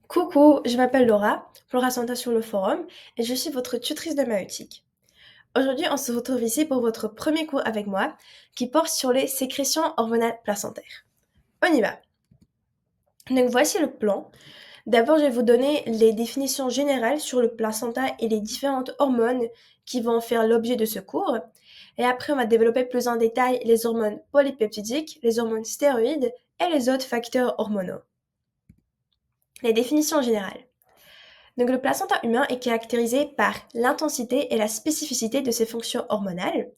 Coucou, je m'appelle Laura Santa sur le forum, et je suis votre tutrice de maïeutique. Aujourd'hui, on se retrouve ici pour votre premier cours avec moi, qui porte sur les sécrétions hormonales placentaires. On y va. Donc voici le plan. D'abord, je vais vous donner les définitions générales sur le placenta et les différentes hormones qui vont faire l'objet de ce cours. Et après, on va développer plus en détail les hormones polypeptidiques, les hormones stéroïdes et les autres facteurs hormonaux. Les définitions générales. Donc, le placenta humain est caractérisé par l'intensité et la spécificité de ses fonctions hormonales.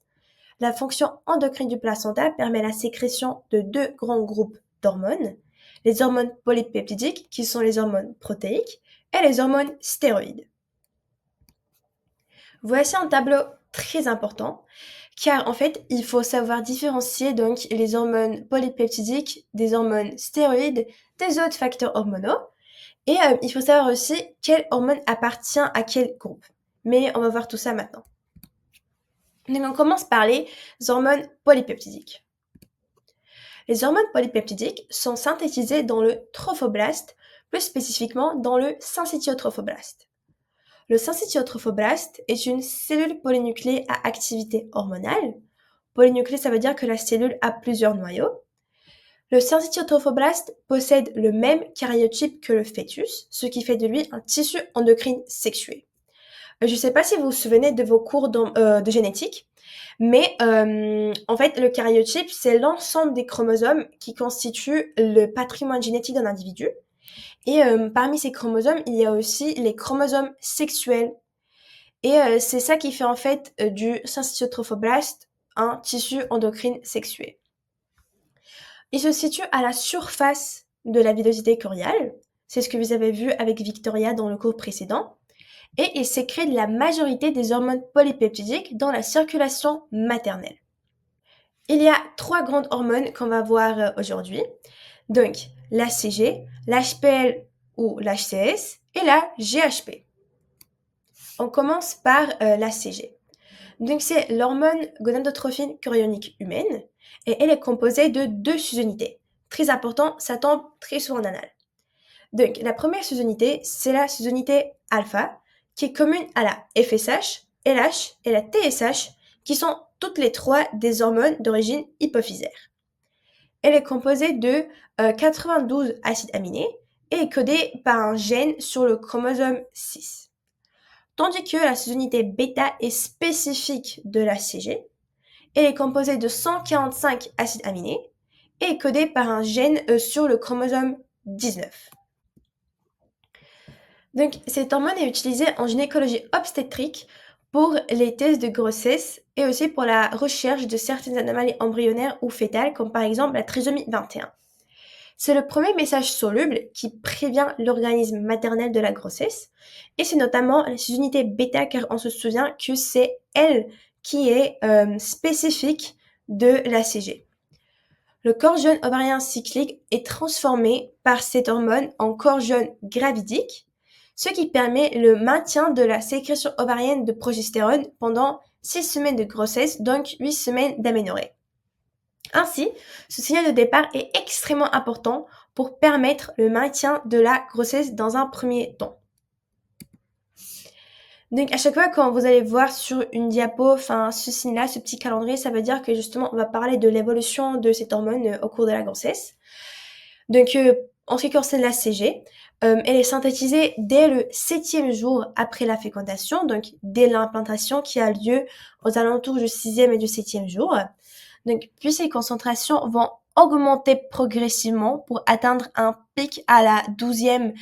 La fonction endocrine du placenta permet la sécrétion de deux grands groupes d'hormones, les hormones polypeptidiques, qui sont les hormones protéiques, et les hormones stéroïdes. Voici un tableau très important, car en fait, il faut savoir différencier donc les hormones polypeptidiques des hormones stéroïdes des autres facteurs hormonaux. Et il faut savoir aussi quelle hormone appartient à quel groupe. Mais on va voir tout ça maintenant. Donc on commence par les hormones polypeptidiques. Les hormones polypeptidiques sont synthétisées dans le trophoblaste, plus spécifiquement dans le syncytiotrophoblaste. Le syncytiotrophoblaste est une cellule polynucléée à activité hormonale. Polynucléée, ça veut dire que la cellule a plusieurs noyaux. Le syncytiotrophoblaste possède le même karyotype que le fœtus, ce qui fait de lui un tissu endocrine sexué. Je ne sais pas si vous vous souvenez de vos cours de génétique, mais en fait, le karyotype, c'est l'ensemble des chromosomes qui constituent le patrimoine génétique d'un individu. Et parmi ces chromosomes, il y a aussi les chromosomes sexuels. Et c'est ça qui fait en fait du syncytiotrophoblaste un tissu endocrine sexué. Il se situe à la surface de la villosité choriale. C'est ce que vous avez vu avec Victoria dans le cours précédent. Et il sécrète la majorité des hormones polypeptidiques dans la circulation maternelle. Il y a trois grandes hormones qu'on va voir aujourd'hui. Donc, l'ACG, l'HPL ou l'HCS et la GHP. On commence par l'ACG. Donc, c'est l'hormone gonadotrophine chorionique humaine et elle est composée de deux sous-unités. Très important, ça tombe très souvent en anal. Donc, la première sous-unité, c'est la sous-unité alpha, qui est commune à la FSH, LH et la TSH, qui sont toutes les trois des hormones d'origine hypophysaire. Elle est composée de 92 acides aminés et est codée par un gène sur le chromosome 6. Tandis que la sous-unité bêta est spécifique de la CG. Elle est composée de 145 acides aminés et est codée par un gène sur le chromosome 19. Donc, cette hormone est utilisée en gynécologie obstétrique pour les tests de grossesse et aussi pour la recherche de certaines anomalies embryonnaires ou fœtales, comme par exemple la trisomie 21. C'est le premier message soluble qui prévient l'organisme maternel de la grossesse, et c'est notamment la sous-unité bêta, car on se souvient que c'est elle qui est spécifique de l'ACG. Le corps jaune ovarien cyclique est transformé par cette hormone en corps jaune gravidique, ce qui permet le maintien de la sécrétion ovarienne de progestérone pendant 6 semaines de grossesse, donc 8 semaines d'aménorrhée. Ainsi, ce signal de départ est extrêmement important pour permettre le maintien de la grossesse dans un premier temps. Donc à chaque fois quand vous allez voir sur une diapo, ce signe-là, ce petit calendrier, ça veut dire que justement on va parler de l'évolution de cette hormone au cours de la grossesse. Donc en ce qui concerne la CG, elle est synthétisée dès le 7e jour après la fécondation, donc dès l'implantation qui a lieu aux alentours du 6e et du 7e jour. Donc puis ces concentrations vont augmenter progressivement pour atteindre un pic à la 12e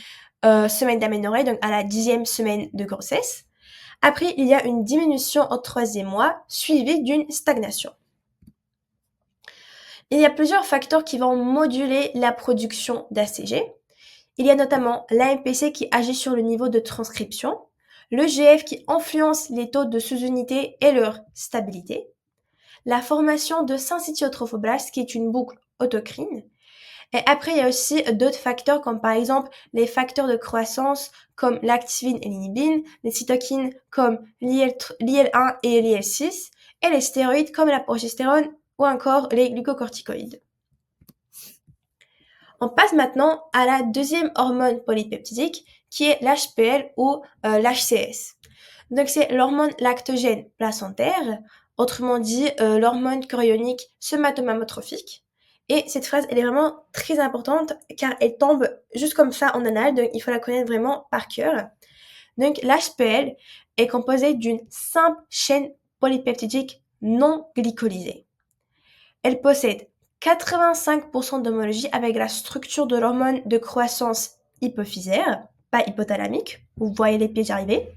semaine d'aménorrhée, donc à la 10e semaine de grossesse. Après, il y a une diminution au 3e mois, suivie d'une stagnation. Il y a plusieurs facteurs qui vont moduler la production d'ACG. Il y a notamment l'AMPC qui agit sur le niveau de transcription, le GF qui influence les taux de sous-unités et leur stabilité, la formation de syncytiotrophoblaste qui est une boucle autocrine. Et après, il y a aussi d'autres facteurs comme par exemple les facteurs de croissance comme l'activine et l'inhibine, les cytokines comme l'IL1 et l'IL6 et les stéroïdes comme la progestérone ou encore les glucocorticoïdes. On passe maintenant à la deuxième hormone polypeptidique qui est l'HPL ou l'HCS. Donc c'est l'hormone lactogène placentaire, autrement dit l'hormone chorionique somatomamotrophique. Et cette phrase, elle est vraiment très importante car elle tombe juste comme ça en anale, donc il faut la connaître vraiment par cœur. Donc l'HPL est composée d'une simple chaîne polypeptidique non glycolysée. Elle possède 85% d'homologie avec la structure de l'hormone de croissance hypophysaire, pas hypothalamique, vous voyez les pieds arriver.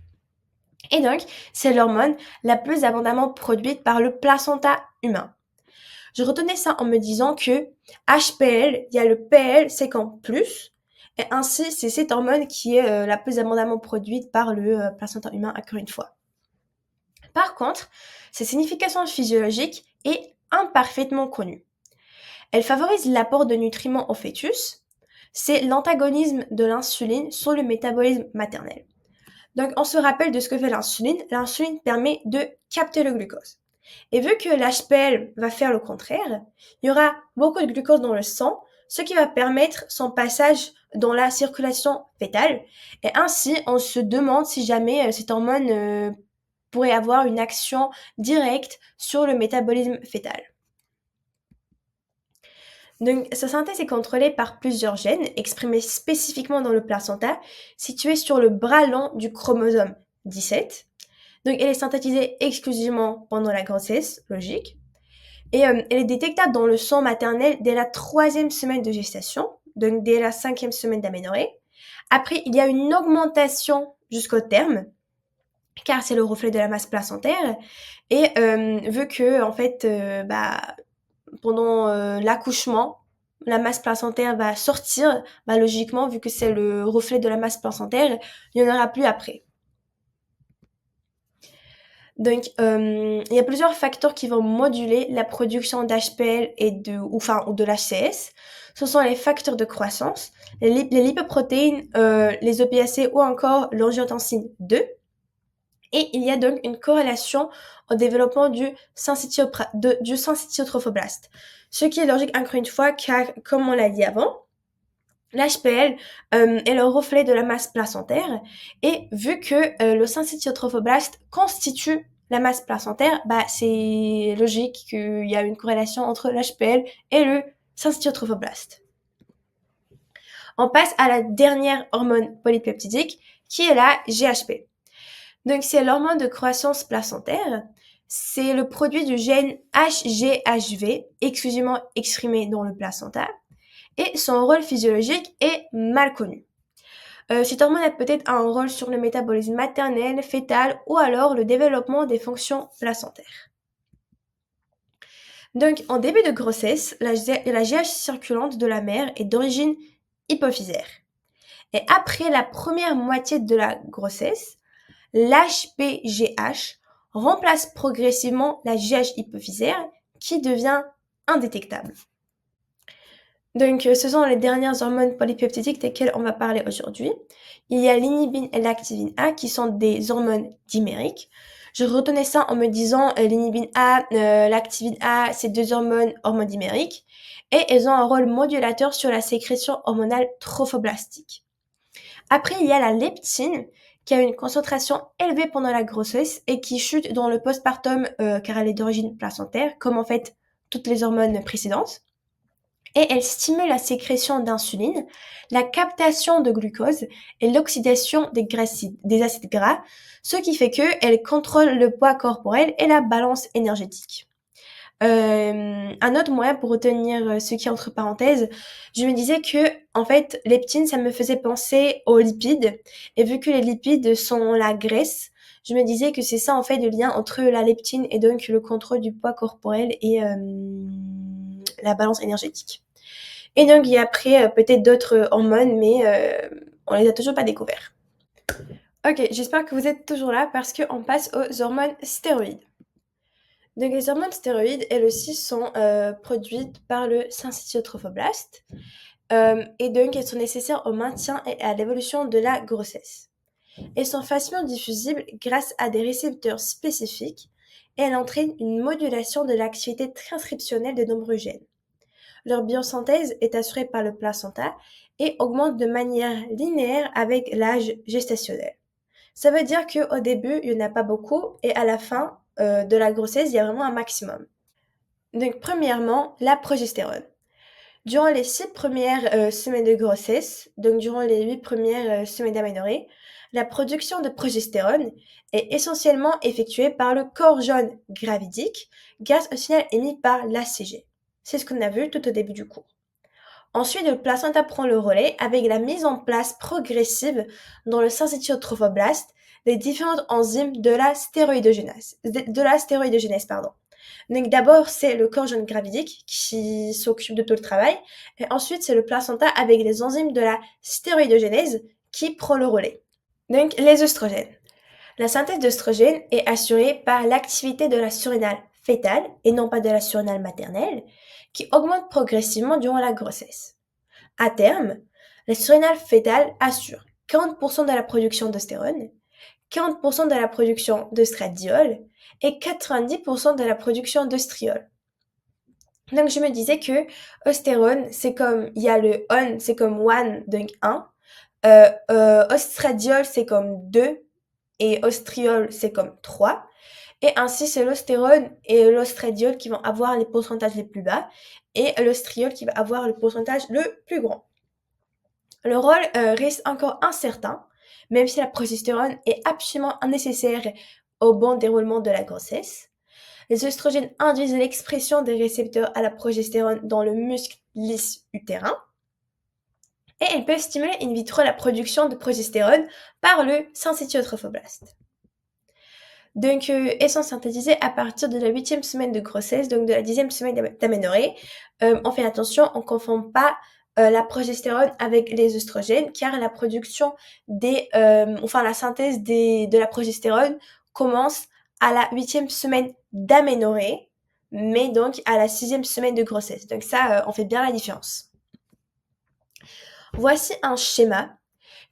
Et donc, c'est l'hormone la plus abondamment produite par le placenta humain. Je retenais ça en me disant que HPL, il y a le PL séquent plus, et ainsi c'est cette hormone qui est la plus abondamment produite par le placenta humain, encore une fois. Par contre, sa signification physiologique est imparfaitement connue. Elle favorise l'apport de nutriments au fœtus. C'est l'antagonisme de l'insuline sur le métabolisme maternel. Donc, on se rappelle de ce que fait l'insuline. L'insuline permet de capter le glucose. Et vu que l'HPL va faire le contraire, il y aura beaucoup de glucose dans le sang, ce qui va permettre son passage dans la circulation fœtale. Et ainsi, on se demande si jamais cette hormone pourrait avoir une action directe sur le métabolisme fœtal. Donc, sa synthèse est contrôlée par plusieurs gènes exprimés spécifiquement dans le placenta, situés sur le bras long du chromosome 17. Donc, elle est synthétisée exclusivement pendant la grossesse, logique. Et elle est détectable dans le sang maternel dès la 3e semaine de gestation, donc dès la 5e semaine d'aménorrhée. Après, il y a une augmentation jusqu'au terme, car c'est le reflet de la masse placentaire. Et vu que, en fait, pendant l'accouchement, la masse placentaire va sortir, logiquement, vu que c'est le reflet de la masse placentaire, il n'y en aura plus après. Donc, il y a plusieurs facteurs qui vont moduler la production d'HPL ou de l'HCS. Ce sont les facteurs de croissance, les lipoprotéines, les opiacés ou encore l'angiotensine 2. Et il y a donc une corrélation au développement du syncytiotrophoblaste. Ce qui est logique encore une fois, car comme on l'a dit avant, l'HPL est le reflet de la masse placentaire. Et vu que le syncytiotrophoblaste constitue la masse placentaire, c'est logique qu'il y a une corrélation entre l'HPL et le syncytiotrophoblaste. On passe à la dernière hormone polypeptidique qui est la GHP. Donc, c'est l'hormone de croissance placentaire. C'est le produit du gène HGHV, exclusivement exprimé dans le placenta. Et son rôle physiologique est mal connu. Cette hormone a peut-être un rôle sur le métabolisme maternel, fœtal ou alors le développement des fonctions placentaires. Donc, en début de grossesse, la GH circulante de la mère est d'origine hypophysaire. Et après la première moitié de la grossesse, l'HPGH remplace progressivement la GH hypophysaire qui devient indétectable. Donc, ce sont les dernières hormones polypeptidiques desquelles on va parler aujourd'hui. Il y a l'inhibine et l'activine A qui sont des hormones dimériques. Je retenais ça en me disant l'inhibine A, l'activine A, ces deux hormones dimériques. Et elles ont un rôle modulateur sur la sécrétion hormonale trophoblastique. Après, il y a la leptine qui a une concentration élevée pendant la grossesse et qui chute dans le postpartum car elle est d'origine placentaire, comme en fait toutes les hormones précédentes. Et elle stimule la sécrétion d'insuline, la captation de glucose et l'oxydation des acides gras, ce qui fait qu'elle contrôle le poids corporel et la balance énergétique. Un autre moyen pour retenir ce qui est entre parenthèses, je me disais que, en fait, leptine, ça me faisait penser aux lipides. Et vu que les lipides sont la graisse, je me disais que c'est ça, en fait, le lien entre la leptine et donc le contrôle du poids corporel et la balance énergétique. Et donc, il y a après peut-être d'autres hormones, mais on les a toujours pas découvertes. Ok, j'espère que vous êtes toujours là parce qu'on passe aux hormones stéroïdes. Donc, les hormones stéroïdes, elles aussi, sont produites par le syncytiotrophoblaste. Et donc, elles sont nécessaires au maintien et à l'évolution de la grossesse. Elles sont facilement diffusibles grâce à des récepteurs spécifiques et elles entraînent une modulation de l'activité transcriptionnelle de nombreux gènes. Leur biosynthèse est assurée par le placenta et augmente de manière linéaire avec l'âge gestationnel. Ça veut dire qu'au début, il n'y en a pas beaucoup et à la fin de la grossesse, il y a vraiment un maximum. Donc, premièrement, la progestérone. Durant les 6 premières semaines de grossesse, donc durant les 8 premières semaines d'aménorrhée, la production de progestérone est essentiellement effectuée par le corps jaune gravidique grâce au signal émis par l'ACG. C'est ce qu'on a vu tout au début du cours. Ensuite, le placenta prend le relais avec la mise en place progressive dans le syncytiotrophoblast des différentes enzymes de la stéroïdogénèse. Donc d'abord, c'est le corps jaune gravidique qui s'occupe de tout le travail, et ensuite c'est le placenta avec les enzymes de la stéroïdogénèse qui prend le relais. Donc les œstrogènes. La synthèse d'œstrogènes est assurée par l'activité de la surrénale fétale et non pas de la surrénale maternelle, qui augmente progressivement durant la grossesse. À terme, la surrénale fétale assure 40% de la production d'ostérone, 40% de la production d'œstradiol et 90% de la production d'œstriol. Donc je me disais que ostérone, c'est comme, il y a le on, c'est comme one, donc 1. Ostradiol, c'est comme 2. Et ostriol, c'est comme 3. Et ainsi, c'est l'ostérone et l'ostradiol qui vont avoir les pourcentages les plus bas et l'ostriol qui va avoir le pourcentage le plus grand. Le rôle reste encore incertain, même si la progestérone est absolument nécessaire au bon déroulement de la grossesse. Les œstrogènes induisent l'expression des récepteurs à la progestérone dans le muscle lisse utérin. Et elles peuvent stimuler in vitro la production de progestérone par le syncytiotrophoblast. Donc, elles sont synthétisées à partir de la 8e semaine de grossesse, donc de la 10e semaine d'aménorrhée. On fait attention, on ne confond pas la progestérone avec les œstrogènes, car la production la synthèse de la progestérone commence à la 8e semaine d'aménorrhée, mais donc à la 6e semaine de grossesse. Donc ça, on fait bien la différence. Voici un schéma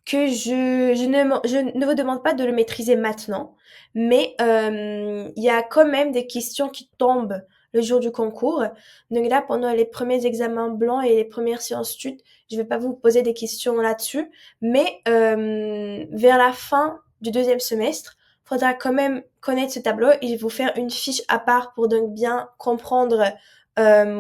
que je ne vous demande pas de le maîtriser maintenant, mais il y a quand même des questions qui tombent le jour du concours. Donc là, pendant les premiers examens blancs et les premières séances tuts, je ne vais pas vous poser des questions là-dessus, mais vers la fin du 2e semestre, il faudra quand même connaître ce tableau et je vais vous faire une fiche à part pour donc bien comprendre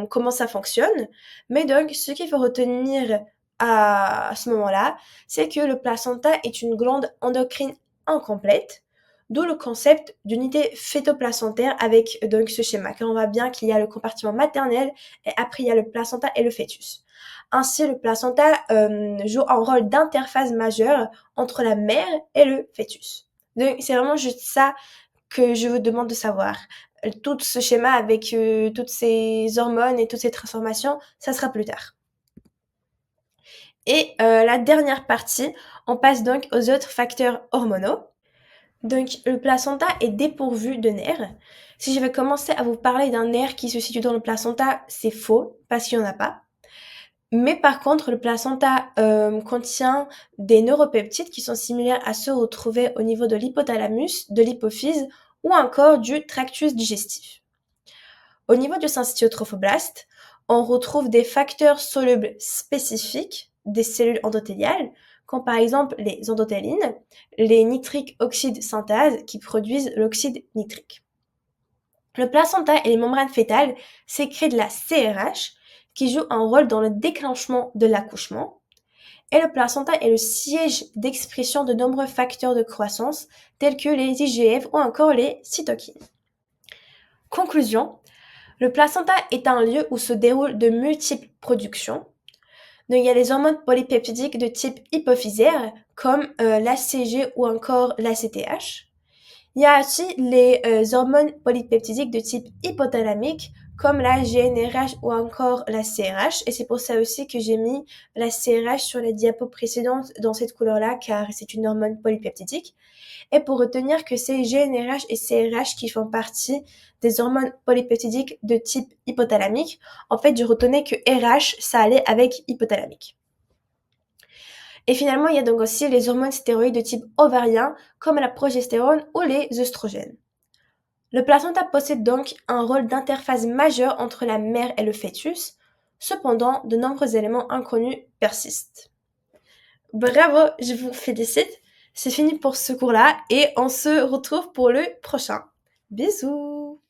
comment ça fonctionne. Mais donc, ce qu'il faut retenir à ce moment-là, c'est que le placenta est une glande endocrine incomplète, d'où le concept d'unité fœtoplacentaire avec donc ce schéma, car on voit bien qu'il y a le compartiment maternel et après il y a le placenta et le fœtus. Ainsi, le placenta joue un rôle d'interface majeure entre la mère et le fœtus. Donc c'est vraiment juste ça que je vous demande de savoir. Tout ce schéma avec toutes ces hormones et toutes ces transformations, ça sera plus tard. Et la dernière partie, on passe donc aux autres facteurs hormonaux. Donc le placenta est dépourvu de nerfs. Si je vais commencer à vous parler d'un nerf qui se situe dans le placenta, c'est faux, parce qu'il n'y en a pas. Mais par contre, le placenta contient des neuropeptides qui sont similaires à ceux retrouvés au niveau de l'hypothalamus, de l'hypophyse ou encore du tractus digestif. Au niveau du syncytiotrophoblast, on retrouve des facteurs solubles spécifiques des cellules endothéliales, comme par exemple les endothélines, les nitriques oxyde synthase qui produisent l'oxyde nitrique. Le placenta et les membranes fœtales sécrètent de la CRH qui joue un rôle dans le déclenchement de l'accouchement. Et le placenta est le siège d'expression de nombreux facteurs de croissance tels que les IGF ou encore les cytokines. Conclusion, le placenta est un lieu où se déroulent de multiples productions. Donc, il y a les hormones polypeptidiques de type hypophysaire, comme l'ACG ou encore l'ACTH. Il y a aussi les hormones polypeptidiques de type hypothalamique, comme la GnRH ou encore la CRH. Et c'est pour ça aussi que j'ai mis la CRH sur la diapo précédente dans cette couleur-là, car c'est une hormone polypeptidique. Et pour retenir que c'est GnRH et CRH qui font partie des hormones polypeptidiques de type hypothalamique, en fait, je retenais que RH, ça allait avec hypothalamique. Et finalement, il y a donc aussi les hormones stéroïdes de type ovarien, comme la progestérone ou les œstrogènes. Le placenta possède donc un rôle d'interface majeur entre la mère et le fœtus, Cependant, de nombreux éléments inconnus persistent. Bravo, je vous félicite. C'est fini pour ce cours-là et on se retrouve pour le prochain. Bisous!